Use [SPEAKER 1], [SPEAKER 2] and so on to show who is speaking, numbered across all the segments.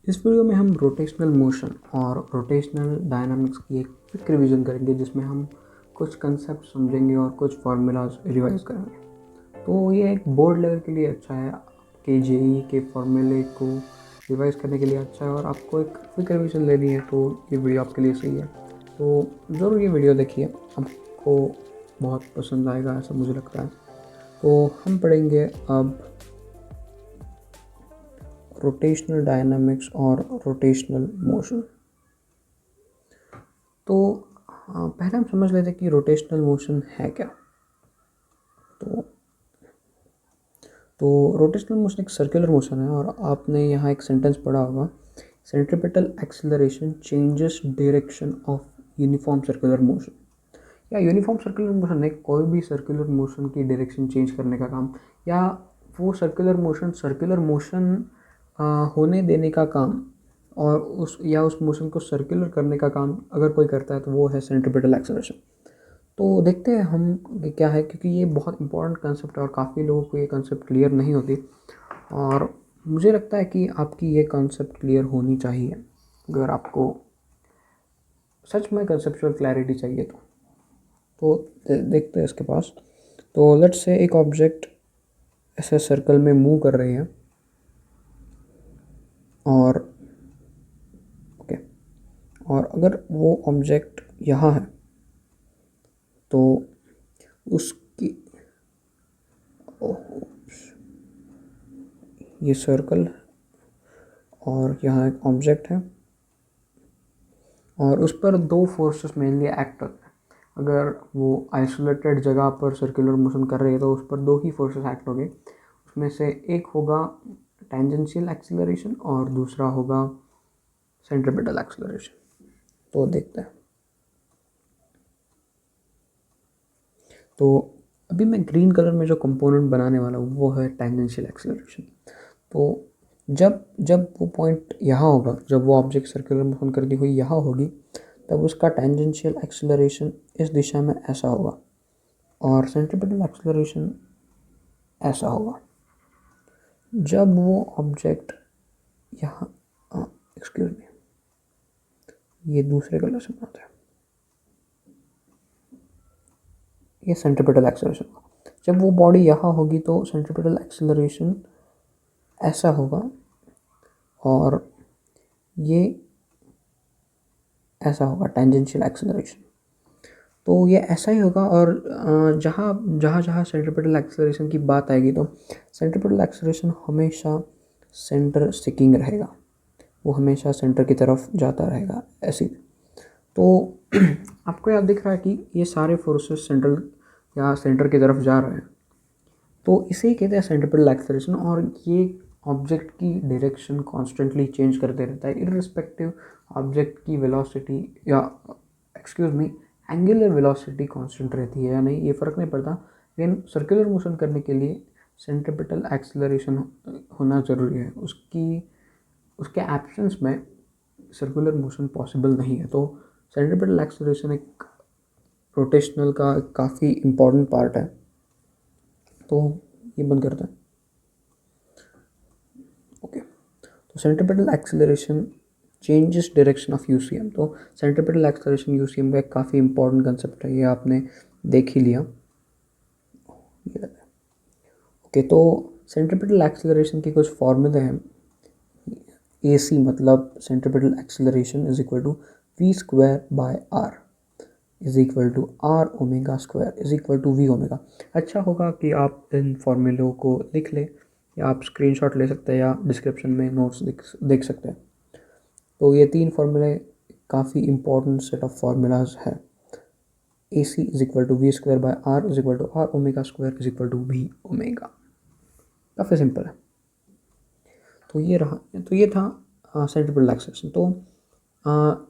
[SPEAKER 1] इस वीडियो में हम रोटेशनल मोशन और रोटेशनल डायनामिक्स की एक क्विक रिवीजन करेंगे, जिसमें हम कुछ कंसेप्ट समझेंगे और कुछ फार्मूलाज रिवाइज करेंगे। तो ये एक बोर्ड लेवल के लिए अच्छा है, आपके जेई के फार्मूले को रिवाइज करने के लिए अच्छा है, और आपको एक क्विक रिवीजन लेनी है तो ये वीडियो आपके लिए सही है। तो ज़रूर ये वीडियो देखिए, आपको बहुत पसंद आएगा ऐसा मुझे लगता है। तो हम पढ़ेंगे अब रोटेशनल डायनामिक्स और रोटेशनल मोशन। तो पहले हम समझ लेते हैं कि रोटेशनल मोशन है क्या। तो रोटेशनल मोशन एक सर्कुलर मोशन है, और आपने यहाँ एक सेंटेंस पढ़ा होगा, centripetal acceleration changes direction of uniform circular motion. या यूनिफॉर्म सर्कुलर मोशन है कोई भी सर्कुलर मोशन की डायरेक्शन चेंज करने का काम, या वो सर्कुलर मोशन होने देने का काम, और उस मोशन को सर्कुलर करने का काम अगर कोई करता है तो वो है सेंट्रीपिटल एक्सेलरेशन। तो देखते हैं हम कि क्या है, क्योंकि ये बहुत इंपॉर्टेंट कंसेप्ट है और काफ़ी लोगों को ये कंसेप्ट क्लियर नहीं होती, और मुझे लगता है कि आपकी ये कंसेप्ट क्लियर होनी चाहिए अगर आपको सच में कंसेप्चुअल क्लैरिटी चाहिए तो देखते हैं इसके पास। तो लेट्स से एक ऑब्जेक्ट ऐसे सर्कल में मूव कर रही है, और ओके, और अगर वो ऑब्जेक्ट यहाँ है तो उसकी ये सर्कल और यहाँ एक ऑब्जेक्ट है, और उस पर दो फोर्सेस मेनली एक्ट होते हैं। अगर वो आइसोलेटेड जगह पर सर्कुलर मोशन कर रही है तो उस पर दो ही फोर्सेस एक्ट होंगे। उसमें से एक होगा टेंजेंशियल एक्सीलरेशन और दूसरा होगा सेंट्रीपिटल एक्सीलरेशन। तो देखते हैं। तो अभी मैं ग्रीन कलर में जो कंपोनेंट बनाने वाला हूँ वो है टेंजेंशियल एक्सीलरेशन। तो जब जब वो पॉइंट यहाँ होगा, जब वो ऑब्जेक्ट सर्कुलर मोशन करती हुई यहाँ होगी, तब उसका टेंजेंशियल एक्सीलरेशन इस दिशा में ऐसा होगा, और सेंट्रीपिटल एक्सीलरेशन ऐसा होगा। जब वो ऑब्जेक्ट यहाँ, एक्सक्यूज मी, ये दूसरे कलर से बनाते हैं, ये सेंट्रीपिटल एक्सीलरेशन होगा। जब वो बॉडी यहाँ होगी तो सेंट्रीपिटल एक्सीलरेशन ऐसा होगा, और ये ऐसा होगा टेंजेंशियल एक्सीलरेशन। तो ये ऐसा ही होगा, और जहाँ जहाँ जहाँ सेंट्रीपिटल एक्सीलरेशन की बात आएगी तो सेंट्रीपिटल एक्सीलरेशन हमेशा सेंटर स्टिकिंग रहेगा, वो हमेशा सेंटर की तरफ जाता रहेगा ऐसी। तो आपको याद दिख रहा है कि ये सारे फोर्सेस सेंट्रल या सेंटर की तरफ जा रहे हैं, तो इसे ही कहते हैं सेंट्रीपिटल एक्सीलरेशन। और ये ऑब्जेक्ट की डायरेक्शन कॉन्स्टेंटली चेंज करते रहता है, इररिस्पेक्टिव ऑब्जेक्ट की वेलोसिटी, या excuse me, angular velocity constant रहती है या नहीं ये फ़र्क नहीं पड़ता, लेकिन सर्कुलर मोशन करने के लिए सेंट्रीपिटल एक्सीलरेशन होना ज़रूरी है। उसके एब्सेंस में सर्कुलर मोशन पॉसिबल नहीं है। तो सेंट्रीपिटल एक्सीलरेशन एक रोटेशनल का काफ़ी इम्पॉर्टेंट पार्ट है। तो ये बंद करते हैं। ओके, तो centripetal acceleration changes direction of UCM. तो सेंट्रीपिटल एक्सीलरेशन यूसीएम का एक काफ़ी इंपॉर्टेंट कंसेप्ट है, ये आपने देख ही लिया। ओके, तो सेंट्रीपिटल एक्सीलरेशन की कुछ फॉर्मूले हैं। AC मतलब centripetal acceleration is equal to v square by r is equal to r omega square is equal to v omega. अच्छा होगा कि आप इन फॉर्मूलों को लिख लें, या आप स्क्रीनशॉट ले सकते हैं, या डिस्क्रिप्शन में नोट्स देख सकते हैं। तो ये तीन फार्मूले काफ़ी इंपॉर्टेंट सेट ऑफ फार्मूलाज है। AC is equal to v square by r is equal to r omega square is equal to v omega. काफ़ी सिंपल है। तो ये था सेंट्रीपिटल एक्सीलरेशन। तो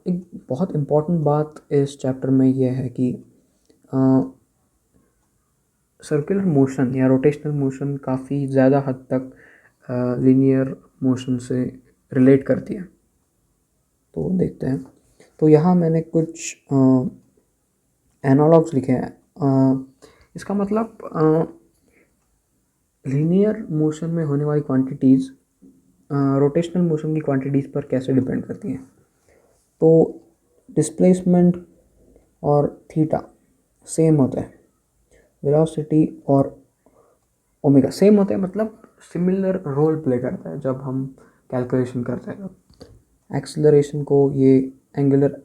[SPEAKER 1] एक बहुत इम्पॉर्टेंट बात इस चैप्टर में ये है कि सर्कुलर मोशन या रोटेशनल मोशन काफ़ी ज़्यादा हद तक लीनियर मोशन से रिलेट करती है। तो देखते हैं। तो यहाँ मैंने कुछ एनालॉग्स लिखे हैं। इसका मतलब लीनियर मोशन में होने वाली क्वांटिटीज़ रोटेशनल मोशन की क्वांटिटीज़ पर कैसे डिपेंड करती हैं। तो डिस्प्लेसमेंट और थीटा सेम होता है, वेलोसिटी और ओमेगा सेम होता है, मतलब सिमिलर रोल प्ले करता है जब हम कैलकुलेशन करते हैं। एक्सेलरेशन को ये एंगुलर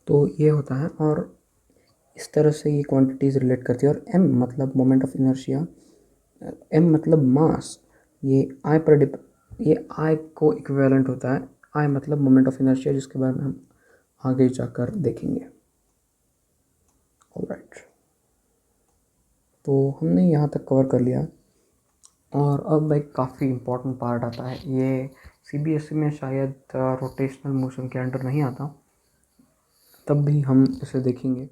[SPEAKER 1] तो ये होता है, और इस तरह से ये क्वांटिटीज़ रिलेट करती है। और m मतलब मोमेंट ऑफ इनर्शिया, m मतलब मास, ये i पर ये i को इक्विवेलेंट होता है। i मतलब मोमेंट ऑफ इनर्शिया, जिसके बारे में हम आगे जाकर देखेंगे। ऑलराइट, तो हमने यहाँ तक कवर कर लिया, और अब एक काफ़ी इम्पोर्टेंट पार्ट आता है। ये CBSE में शायद रोटेशनल मोशन के अंडर नहीं आता, तब भी हम इसे देखेंगे।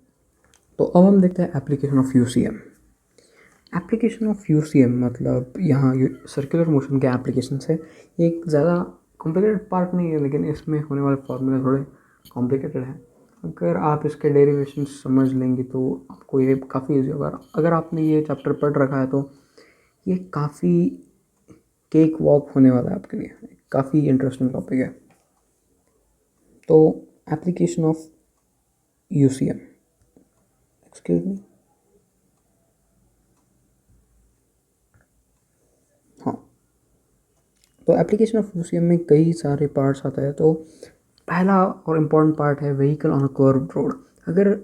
[SPEAKER 1] तो अब हम देखते हैं application of UCM। Application of UCM मतलब यहाँ सर्कुलर मोशन के एप्लीकेशन है। ये एक ज़्यादा कॉम्प्लिकेटेड पार्ट नहीं है, लेकिन इसमें होने वाले फार्मूले थोड़े कॉम्प्लिकेटेड हैं। अगर आप इसके डेरिवेशन समझ लेंगे तो आपको ये काफ़ी ईजी होगा। अगर आपने ये चैप्टर पढ़ रखा है तो ये काफ़ी केक वॉक होने वाला है आपके लिए, काफ़ी इंटरेस्टिंग टॉपिक है। तो application of UCM, excuse me, हाँ, तो एप्लीकेशन ऑफ UCM में कई सारे पार्ट्स आता है। तो पहला और इम्पॉर्टेंट पार्ट है vehicle on a curve road. अगर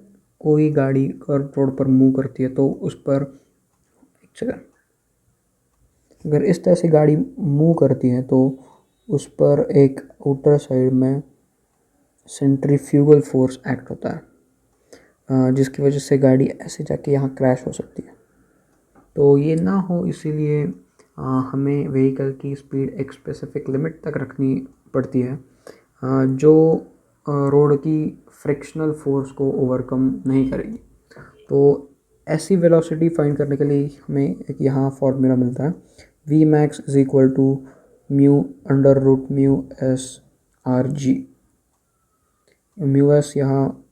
[SPEAKER 1] कोई गाड़ी कर्व रोड पर मूव करती है तो उस पर, एक सेकंड, अगर इस तरह से गाड़ी मूव करती है तो उस पर एक आउटर साइड में सेंट्रीफ्यूगल फोर्स एक्ट होता है, जिसकी वजह से गाड़ी ऐसे जाके यहाँ क्रैश हो सकती है। तो ये ना हो इसीलिए हमें व्हीकल की स्पीड एक स्पेसिफिक लिमिट तक रखनी पड़ती है, जो रोड की फ्रिक्शनल फोर्स को ओवरकम नहीं करेगी। तो ऐसी वेलोसिटी फाइंड करने के लिए हमें एक यहाँ फॉर्मूला मिलता है, Vmax is equal to mu under root mu s r g. Mu s यहाँ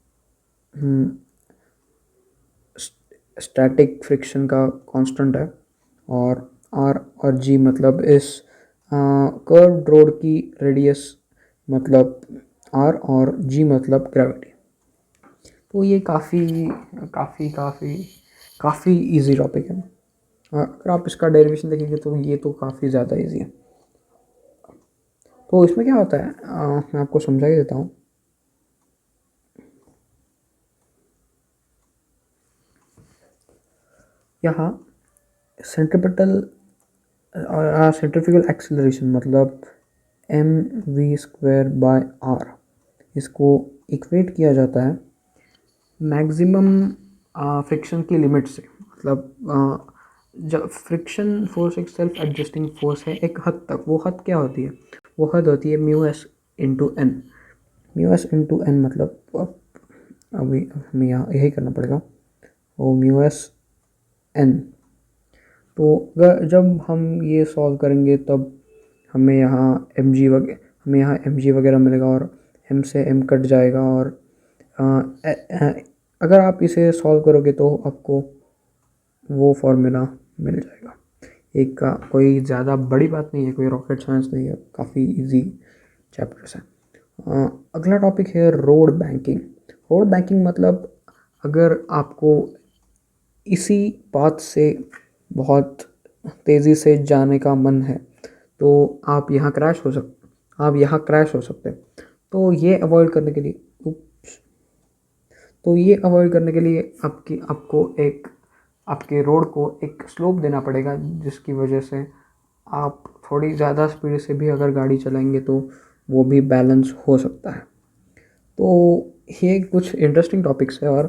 [SPEAKER 1] स्टैटिक फ्रिक्शन का कांस्टेंट है, और आर और जी मतलब इस कर्व रोड की रेडियस मतलब आर, और जी मतलब ग्रेविटी। तो ये काफ़ी काफ़ी काफ़ी काफ़ी इजी टॉपिक है। अगर आप इसका डेरिवेशन देखेंगे तो ये तो काफ़ी ज़्यादा इजी है। तो इसमें क्या होता है, मैं आपको समझा ही देता हूँ। यहाँ सेंट्रीपिटल और सेंट्रीफ्यूगल एक्सेलरेशन मतलब mv²/r, इसको इक्वेट किया जाता है मैक्सिमम फ्रिक्शन की लिमिट से। मतलब जब फ्रिक्शन फोर्स एक सेल्फ एडजस्टिंग फोर्स है एक हद तक, वो हद क्या होती है, वो हद होती है mu s into n. Mu s into n मतलब अभी हमें यहाँ यही करना पड़ेगा, वो म्यू एस एन। तो जब हम ये सॉल्व करेंगे तब हमें यहाँ एम जी वगैरह मिलेगा, और एम से एम कट जाएगा, और अगर आप इसे सॉल्व करोगे तो आपको वो फॉर्मूला मिल जाएगा। एक का कोई ज़्यादा बड़ी बात नहीं है, कोई रॉकेट साइंस नहीं है, काफ़ी इजी चैप्टर्स है। अगला टॉपिक है रोड बैंकिंग। रोड बैंकिंग मतलब अगर आपको इसी पाथ से बहुत तेज़ी से जाने का मन है तो आप यहाँ क्रैश हो सकते हैं। तो ये अवॉइड करने के लिए आपको एक आपके रोड को एक स्लोप देना पड़ेगा, जिसकी वजह से आप थोड़ी ज़्यादा स्पीड से भी अगर गाड़ी चलाएंगे तो वो भी बैलेंस हो सकता है। तो ये कुछ इंटरेस्टिंग टॉपिक्स है, और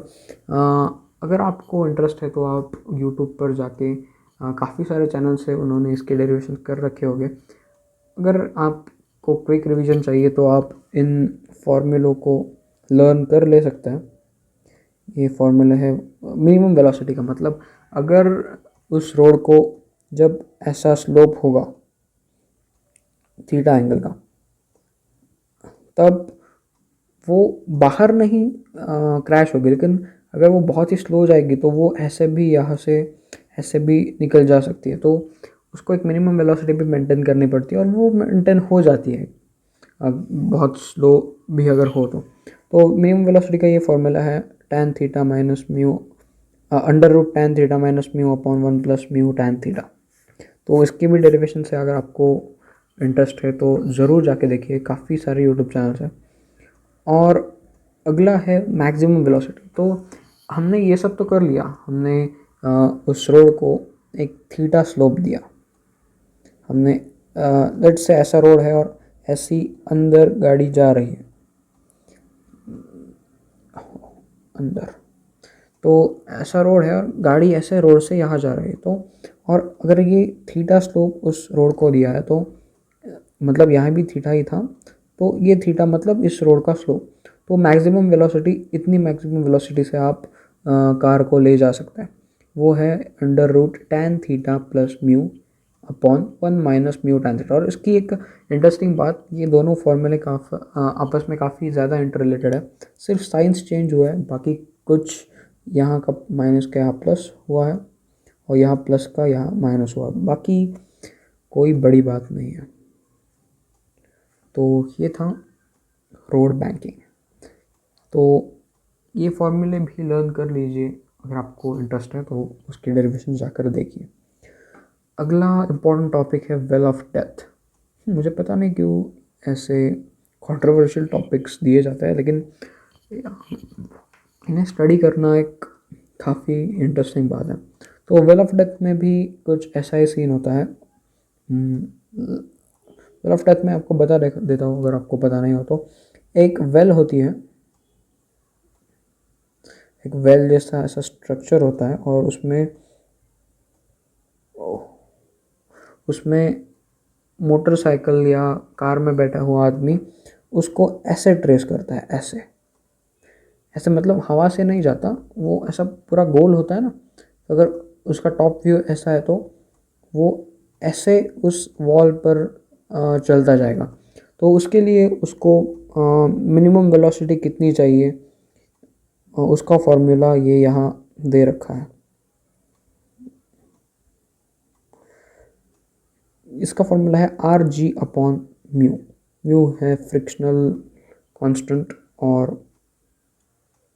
[SPEAKER 1] अगर आपको इंटरेस्ट है तो आप यूट्यूब पर जाके काफ़ी सारे चैनल्स है, उन्होंने इसके डेरिवेशन कर रखे होंगे। अगर आपको क्विक रिवीजन चाहिए तो आप इन फॉर्मूलों को लर्न कर ले सकते हैं। ये फॉर्मूला है मिनिमम वेलोसिटी का, मतलब अगर उस रोड को जब ऐसा स्लोप होगा थीटा एंगल का, तब वो बाहर नहीं क्रैश होगी, लेकिन अगर वो बहुत ही स्लो जाएगी तो वो ऐसे भी यहाँ से ऐसे भी निकल जा सकती है। तो उसको एक मिनिमम वेलोसिटी भी मेंटेन करनी पड़ती है, और वो मेंटेन हो जाती है बहुत स्लो भी अगर हो तो मिनिमम वेलोसिटी का ये फॉर्मूला है tan theta minus mu under root tan theta minus mu upon 1 plus mu tan theta. तो इसकी भी डेरिवेशन से अगर आपको इंटरेस्ट है तो ज़रूर जाके देखिए, काफ़ी सारे यूट्यूब चैनल्स हैं। और अगला है मैक्सिमम वेलोसिटी। तो हमने ये सब तो कर लिया, हमने उस रोड को एक थीटा स्लोप दिया, हमने लेट से ऐसा रोड है और ऐसी अंदर गाड़ी जा रही है अंदर, तो ऐसा रोड है और गाड़ी ऐसे रोड से यहाँ जा रही है। तो और अगर ये थीटा स्लोप उस रोड को दिया है तो मतलब यहाँ भी थीटा ही था, तो ये थीटा मतलब इस रोड का स्लोप। तो मैक्सिमम वेलोसिटी, इतनी मैक्सिमम वेलोसिटी से आप कार को ले जा सकते हैं, वो है under root tan theta plus mu upon 1 minus mu tan theta. और इसकी एक इंटरेस्टिंग बात, ये दोनों फॉर्मूले आपस में काफ़ी ज़्यादा इंटर रिलेटेड है, सिर्फ साइंस चेंज हुआ है, बाकी कुछ यहाँ का माइनस का यहाँ प्लस हुआ है और यहाँ प्लस का यहाँ माइनस हुआ, बाकी कोई बड़ी बात नहीं है। तो ये था रोड बैंकिंग। तो ये फॉर्मूले भी लर्न कर लीजिए, अगर आपको इंटरेस्ट है तो उसकी डेरिवेशन जाकर देखिए। अगला इम्पॉर्टेंट टॉपिक है वेल ऑफ डेथ। मुझे पता नहीं क्यों ऐसे कंट्रोवर्शियल टॉपिक्स दिए जाते हैं, लेकिन इन्हें स्टडी करना एक काफ़ी इंटरेस्टिंग बात है। तो वेल ऑफ डेथ में भी कुछ ऐसा ही सीन होता है। वेल ऑफ डेथ में आपको बता देता हूँ अगर आपको पता नहीं हो तो। एक वेल होती है, एक वेल जैसा ऐसा स्ट्रक्चर होता है, और उसमें मोटरसाइकिल या कार में बैठा हुआ आदमी उसको ऐसे ट्रेस करता है, ऐसे ऐसे मतलब हवा से नहीं जाता, वो ऐसा पूरा गोल होता है ना। अगर उसका टॉप व्यू ऐसा है तो वो ऐसे उस वॉल पर चलता जाएगा। तो उसके लिए उसको मिनिमम वेलोसिटी कितनी चाहिए, उसका फॉर्मूला ये यहाँ दे रखा है। इसका फॉर्मूला है r g upon mu. Mu है फ्रिक्शनल कांस्टेंट, और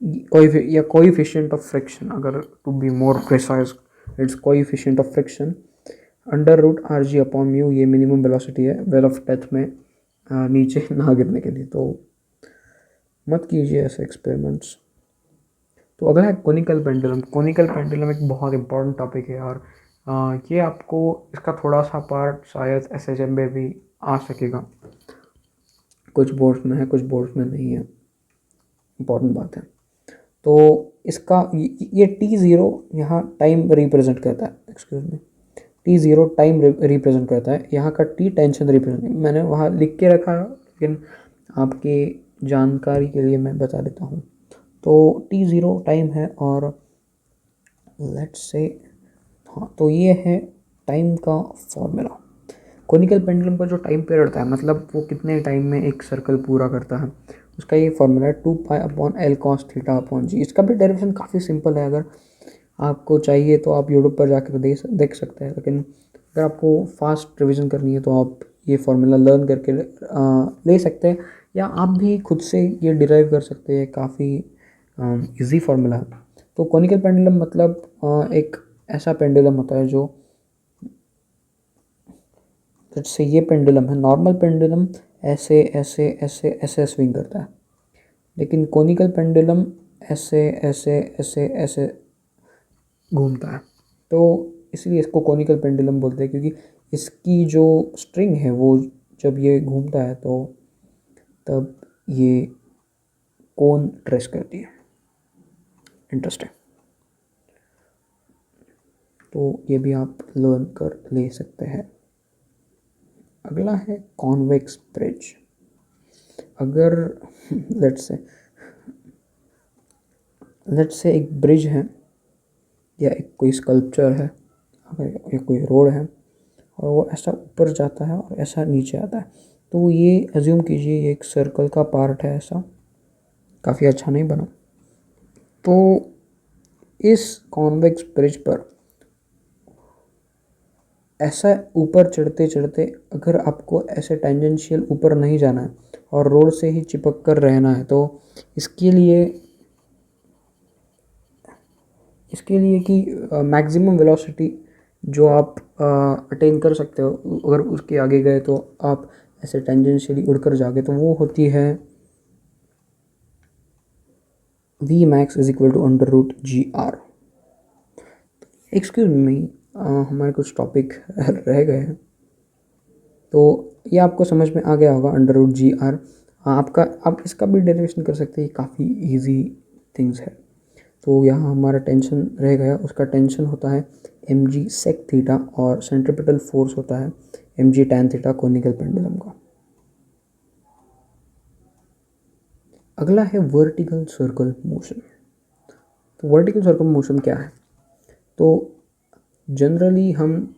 [SPEAKER 1] कोएफिशिएंट ऑफ फ्रिक्शन, अगर to be more precise it's coefficient of friction under root r g upon mu. ये मिनिमम वेलोसिटी है वेल ऑफ डेथ में नीचे ना गिरने के लिए, तो मत कीजिए ऐसे एक्सपेरिमेंट्स। तो अगला है कोनिकल पेंडुलम। कोनिकल पेंडुलम एक बहुत इंपॉर्टेंट टॉपिक है, और ये आपको इसका थोड़ा सा पार्ट शायद SHM में भी आ सकेगा, कुछ बोर्ड्स में है कुछ बोर्ड्स में नहीं है, इम्पॉर्टेंट बात है। तो इसका ये T0 यहाँ टाइम रिप्रेजेंट करता है, excuse me, T0 time represent करता है, यहाँ का T टेंशन रिप्रेजेंट, मैंने वहाँ लिख के रखा है लेकिन आपकी जानकारी के लिए मैं बता देता हूँ। तो T0 टाइम है, और लेट्स से हाँ, तो ये है टाइम का फॉर्मूला। कोनिकल पेंडुलम का जो टाइम पीरियड होता है, मतलब वो कितने टाइम में एक सर्कल पूरा करता है, उसका ये फॉर्मूला है 2 pi upon L cos theta upon g. इसका भी डेरिवेशन काफ़ी सिंपल है, अगर आपको चाहिए तो आप यूट्यूब पर जाकर देख सकते हैं, लेकिन अगर आपको फास्ट रिविजन करनी है तो आप ये फार्मूला लर्न करके ले सकते हैं, या आप भी खुद से ये डिराइव कर सकते हैं, काफ़ी इजी फार्मूला है। तो कोनिकल पेंडुलम मतलब एक ऐसा पेंडुलम होता है जो, जैसे ये पेंडुलम है, नॉर्मल पेंडुलम ऐसे ऐसे ऐसे ऐसे स्विंग करता है, लेकिन कोनिकल पेंडुलम ऐसे ऐसे ऐसे ऐसे घूमता है। तो इसलिए इसको कोनिकल पेंडुलम बोलते हैं, क्योंकि इसकी जो स्ट्रिंग है वो जब ये घूमता है तो तब ये कोन ट्रेस करती है। इंटरेस्टिंग, तो ये भी आप लर्न कर ले सकते हैं। अगला है कॉन्वेक्स ब्रिज। अगर लेट्स से एक ब्रिज है या एक कोई स्कल्पचर है, अगर ये कोई रोड है और वो ऐसा ऊपर जाता है और ऐसा नीचे आता है, तो ये एज्यूम कीजिए ये एक सर्कल का पार्ट है, ऐसा काफ़ी अच्छा नहीं बना। तो इस कॉन्वेक्स ब्रिज पर ऐसा ऊपर चढ़ते चढ़ते अगर आपको ऐसे टेंजेंशियल ऊपर नहीं जाना है और रोड से ही चिपक कर रहना है, तो इसके लिए कि मैक्सिमम वेलोसिटी जो आप अटेन कर सकते हो, अगर उसके आगे गए तो आप ऐसे टेंजेंशियली उड़कर जागे, तो वो होती है v max is equal to under root g r. Excuse me, हमारे कुछ टॉपिक रह गए हैं, तो ये आपको समझ में आ गया होगा अंडर रूट जी आर। आपका आप इसका भी डेरिवेशन कर सकते हैं, काफ़ी इजी थिंग्स है। तो यहाँ हमारा टेंशन रह गया, उसका टेंशन होता है एम जी सेक थीटा और सेंट्रीपिटल फोर्स होता है m g tan theta conical pendulum का। अगला है वर्टिकल सर्कल मोशन। तो वर्टिकल सर्कल मोशन क्या है? तो जनरली हम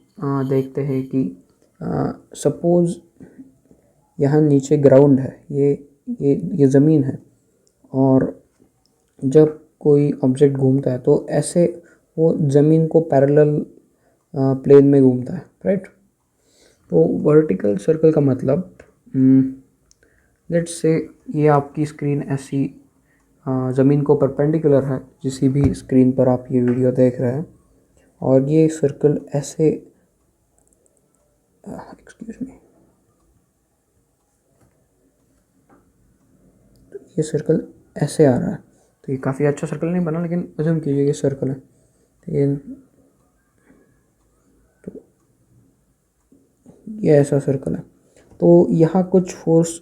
[SPEAKER 1] देखते हैं कि सपोज़ यहाँ नीचे ग्राउंड है, ये ज़मीन है, और जब कोई ऑब्जेक्ट घूमता है तो ऐसे वो ज़मीन को पैरेलल प्लेन में घूमता है, राइट। तो वर्टिकल सर्कल का मतलब, लेट्स से ये आपकी स्क्रीन ऐसी ज़मीन को परपेंडिकुलर है, जिसी भी स्क्रीन पर आप ये वीडियो देख रहे हैं, और ये सर्कल ऐसे एक्सक्यूज मी, ये सर्कल ऐसे आ रहा है। तो ये काफ़ी अच्छा सर्कल नहीं बना, लेकिन अज्यूम कीजिए ये सर्कल है, तो ये ऐसा सर्कल है। तो यहाँ कुछ फोर्स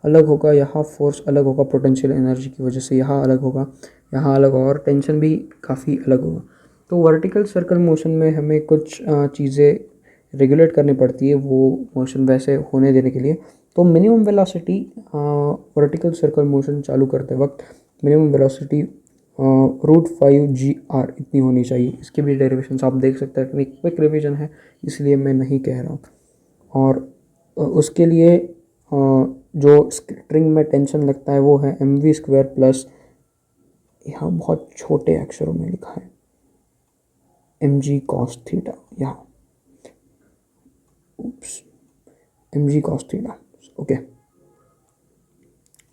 [SPEAKER 1] अलग होगा, यहाँ फोर्स अलग होगा, पोटेंशियल एनर्जी की वजह से यहाँ अलग होगा, यहाँ अलग होगा, और टेंशन भी काफ़ी अलग होगा। तो वर्टिकल सर्कल मोशन में हमें कुछ चीज़ें रेगुलेट करनी पड़ती है वो मोशन वैसे होने देने के लिए। तो minimum velocity vertical circle motion चालू करते वक्त मिनिमम वेलोसिटी √5 g r इतनी होनी चाहिए। इसके भी डेरिवेशन आप देख सकते हैं, क्विक रिवीजन है इसलिए मैं नहीं कह रहा हूँ। और उसके लिए जो स्ट्रिंग में टेंशन लगता है वो है mv² प्लस, यहाँ बहुत छोटे अक्षरों में लिखा है mg cos थीटा, यहाँ mg cos थीटा, ओके।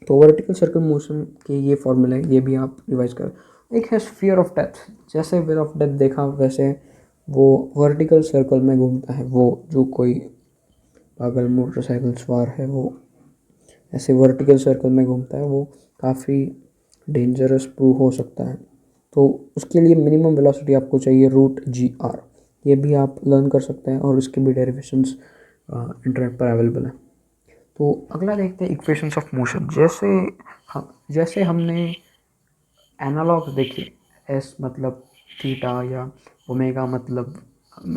[SPEAKER 1] तो वर्टिकल सर्कल मोशन के ये फॉर्मूला है, ये भी आप रिवाइज करें। एक है फियर ऑफ डेथ, जैसे फियर ऑफ डेथ देखा वैसे वो वर्टिकल सर्कल में घूमता है। वो जो कोई पागल मोटरसाइकिल सवार है वो ऐसे वर्टिकल सर्कल में घूमता है, वो काफ़ी डेंजरस प्रूव हो सकता है। तो उसके लिए मिनिमम वेलोसिटी आपको चाहिए √g r। ये भी आप लर्न कर सकते हैं और इसके भी डेरिवेशंस इंटरनेट पर अवेलेबल हैं। तो अगला देखते हैं इक्वेशंस ऑफ मोशन। जैसे हमने एनालॉग्स देखे, एस मतलब थीटा, या ओमेगा मतलब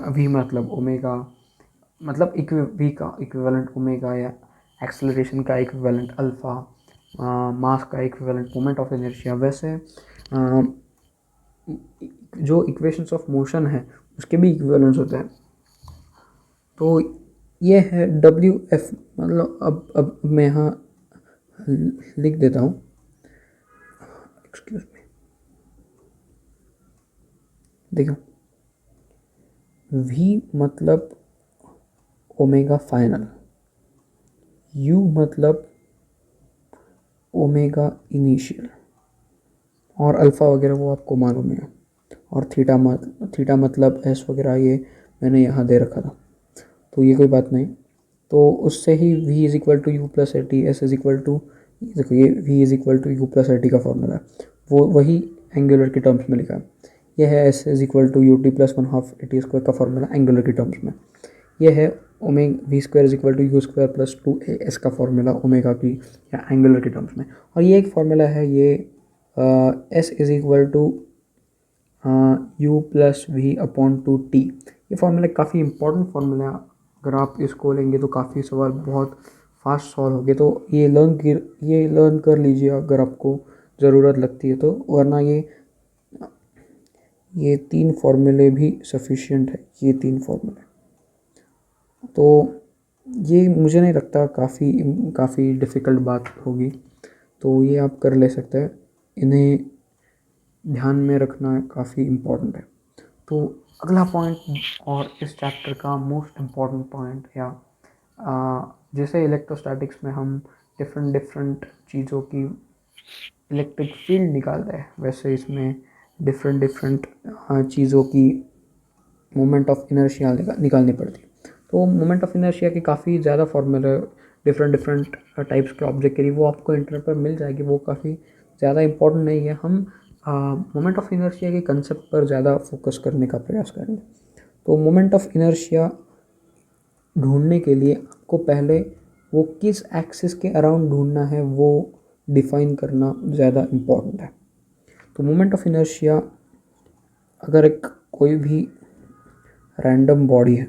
[SPEAKER 1] वी मतलब ओमेगा, मतलब वी का इक्विवेलेंट ओमेगा, या एक्सेलरेशन का इक्विवेलेंट अल्फ़ा, मास का इक्विवेलेंट मोमेंट ऑफ इनर्शिया। वैसे जो इक्वेशंस ऑफ मोशन है उसके भी इक्विवेलेंट्स होते हैं। तो ये है डब्ल्यू एफ, मतलब अब मैं यहाँ लिख देता हूँ, एक्सक्यूज मी, देखो वी मतलब ओमेगा फाइनल, यू मतलब ओमेगा इनिशियल, और अल्फ़ा वगैरह वो आपको मालूम है, और थीटा मतलब एस वगैरह ये मैंने यहाँ दे रखा था, तो ये कोई बात नहीं। तो उससे ही v is equal to u plus a t, s is equal to, देखो ये v is equal to u plus a t का फॉर्मूला है, वो वही एंगुलर के टर्म्स में लिखा है। ये है s is equal to u t plus 1/2 a t square का फॉर्मूला एंगुलर के टर्म्स में। ये है v² is equal to u² plus 2as का फॉर्मूला ओमेगा की या एंगुलर के टर्म्स में। और ये एक फॉर्मूला है, ये s is equal to u plus v upon 2t। ये फार्मूला काफ़ी इंपॉर्टेंट फार्मूला है, अगर आप इसको लेंगे तो काफ़ी सवाल बहुत फास्ट सॉल्व होंगे। तो ये लर्न कर लीजिए अगर आपको ज़रूरत लगती है तो, वरना ये 3 फॉर्मूले भी सफिशिएंट है, ये 3 फॉर्मूले। तो ये मुझे नहीं लगता काफ़ी डिफ़िकल्ट बात होगी, तो ये आप कर ले सकते हैं। इन्हें ध्यान में रखना काफ़ी इम्पोर्टेंट है। तो अगला पॉइंट और इस चैप्टर का मोस्ट इम्पॉर्टेंट पॉइंट या जैसे इलेक्ट्रोस्टैटिक्स में हम डिफरेंट चीज़ों की इलेक्ट्रिक फील्ड निकालते हैं, वैसे इसमें डिफरेंट चीज़ों की मोमेंट ऑफ इनर्शिया निकालनी पड़ती है। तो मोमेंट ऑफ इनर्शिया के काफ़ी ज़्यादा फॉर्मूले डिफरेंट टाइप्स के ऑब्जेक्ट के लिए वो आपको इंटरनेट पर मिल जाएगी, वो काफ़ी ज़्यादा इम्पोर्टेंट नहीं है। हम मोमेंट ऑफ इनर्शिया के कंसेप्ट पर ज़्यादा फोकस करने का प्रयास करेंगे। तो मोमेंट ऑफ इनर्शिया ढूंढने के लिए आपको पहले वो किस एक्सिस के अराउंड ढूंढना है वो डिफाइन करना ज़्यादा इम्पोर्टेंट है। तो मोमेंट ऑफ इनर्शिया अगर एक कोई भी रैंडम बॉडी है,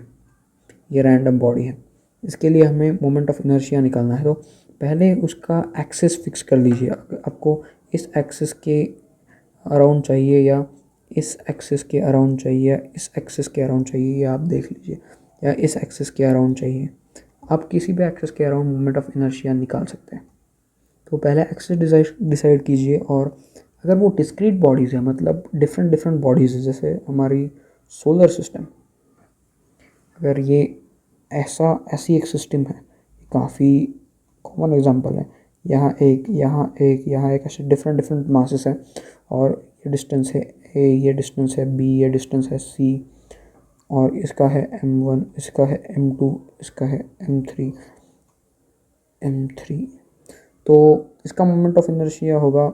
[SPEAKER 1] ये रैंडम बॉडी है, इसके लिए हमें मोमेंट ऑफ इनर्शिया निकालना है। तो पहले उसका एक्सिस फिक्स कर लीजिए। आपको इस एक्सिस के अराउंड चाहिए या इस एक्सिस के अराउंड चाहिए या इस एक्सिस के अराउंड चाहिए, या आप देख लीजिए, या इस एक्सिस के अराउंड चाहिए। आप किसी भी एक्सिस के अराउंड मोमेंट ऑफ इनर्शिया निकाल सकते हैं। तो पहले एक्सिस डिसाइड कीजिए, और अगर वो डिस्क्रीट बॉडीज़ है, मतलब डिफरेंट बॉडीज़ है, जैसे हमारी सोलर सिस्टम, अगर ये ऐसी एक सिस्टम है, काफ़ी कॉमन एग्जांपल है, यहाँ एक ऐसे डिफरेंट मासेस हैं, और ये डिस्टेंस है ए, ये डिस्टेंस है बी, ये डिस्टेंस है सी, और इसका है m1, इसका है m2, इसका है m3। तो इसका मोमेंट ऑफ इनर्शिया होगा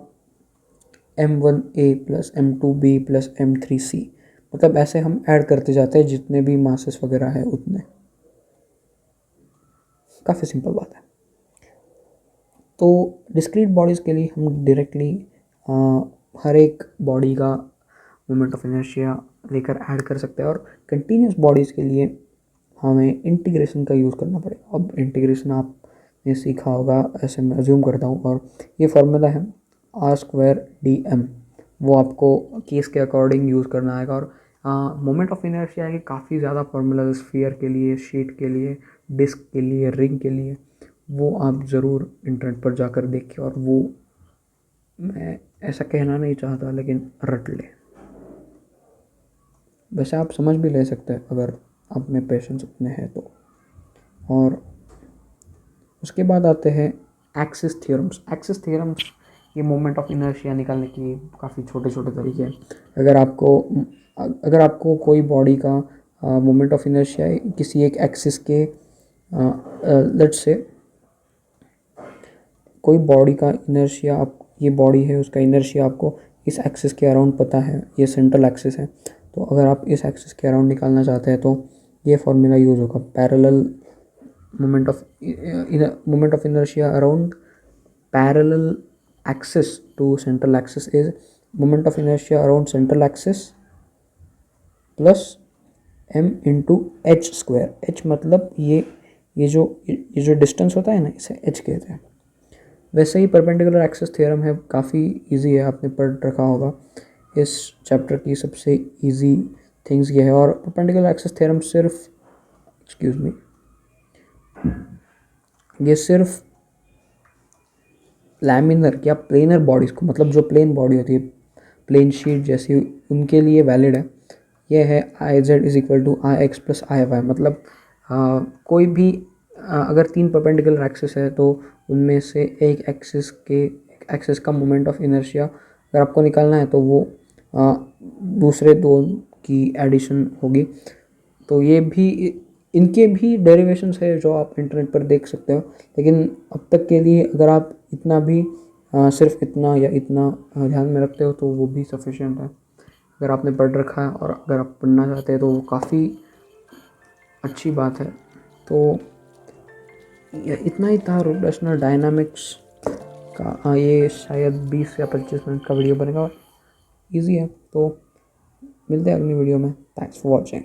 [SPEAKER 1] m1a plus m2b plus m3c। मतलब ऐसे हम ऐड करते जाते हैं, जितने भी मासेस वगैरह है उतने। काफ़ी सिंपल बात है। तो डिस्क्रीट बॉडीज़ के लिए हम डायरेक्टली हर एक बॉडी का मोमेंट ऑफ इनर्शिया लेकर ऐड कर सकते हैं, और कंटिन्यूस बॉडीज़ के लिए हमें इंटीग्रेशन का यूज़ करना पड़ेगा। अब इंटीग्रेशन आपने सीखा होगा, ऐसे मैं अज्यूम करता हूँ, और ये फार्मूला है r²dm, वो आपको केस के अकॉर्डिंग यूज़ करना आएगा। और मोमेंट ऑफ इनर्शिया के काफ़ी ज़्यादा फार्मूला, स्फीयर के लिए, शीट के लिए, डिस्क के लिए, रिंग के लिए, वो आप ज़रूर इंटरनेट पर जाकर देखिए, और वो मैं ऐसा कहना नहीं चाहता, लेकिन रट ले। वैसे आप समझ भी ले सकते हैं अगर आप में पेशेंस उतने हैं तो। और उसके बाद आते हैं एक्सिस थ्योरम्स। ये मोमेंट ऑफ इनर्शिया निकालने की काफ़ी छोटे तरीके हैं। अगर आपको कोई बॉडी का मोमेंट ऑफ इनर्शिया किसी एक एक्सिस के, लेट्स से कोई बॉडी का इनर्शिया, आप ये बॉडी है, उसका इनर्शिया आपको इस एक्सिस के अराउंड पता है, ये सेंट्रल एक्सिस है। तो अगर आप इस एक्सिस के अराउंड निकालना चाहते हैं तो ये फॉर्मूला यूज़ होगा, parallel moment of inertia around parallel axis to central axis is moment of inertia around central axis plus m into h²। h मतलब ये जो डिस्टेंस होता है ना, इसे h कहते हैं। वैसे ही परपेंडिकुलर एक्सिस थ्योरम है, काफ़ी इजी है, आपने पढ़ रखा होगा। इस चैप्टर की सबसे इजी थिंग्स ये है। और परपेंडिकुलर एक्सिस थ्योरम ये सिर्फ लैमिनर या प्लेनर बॉडीज़ को, मतलब जो प्लेन बॉडी होती है, प्लेन शीट जैसी, उनके लिए वैलिड है। ये है IZ = IX + IY। मतलब कोई भी अगर 3 परपेंडिकुलर एक्सिस है तो उनमें से एक एक्सिस का मोमेंट ऑफ इनर्शिया अगर आपको निकालना है तो वो दूसरे 2 की एडिशन होगी। तो ये भी, इनके भी डेरिवेशंस है जो आप इंटरनेट पर देख सकते हो, लेकिन अब तक के लिए अगर आप इतना भी सिर्फ इतना या इतना ध्यान में रखते हो तो वो भी सफिशिएंट है। अगर आपने पढ़ रखा है और अगर आप पढ़ना चाहते हैं तो वो काफ़ी अच्छी बात है। तो इतना ही था रोटेशनल डायनामिक्स का। ये शायद 20 या 25 मिनट का वीडियो बनेगा, ईजी है। तो मिलते हैं अगली वीडियो में। Thanks for watching.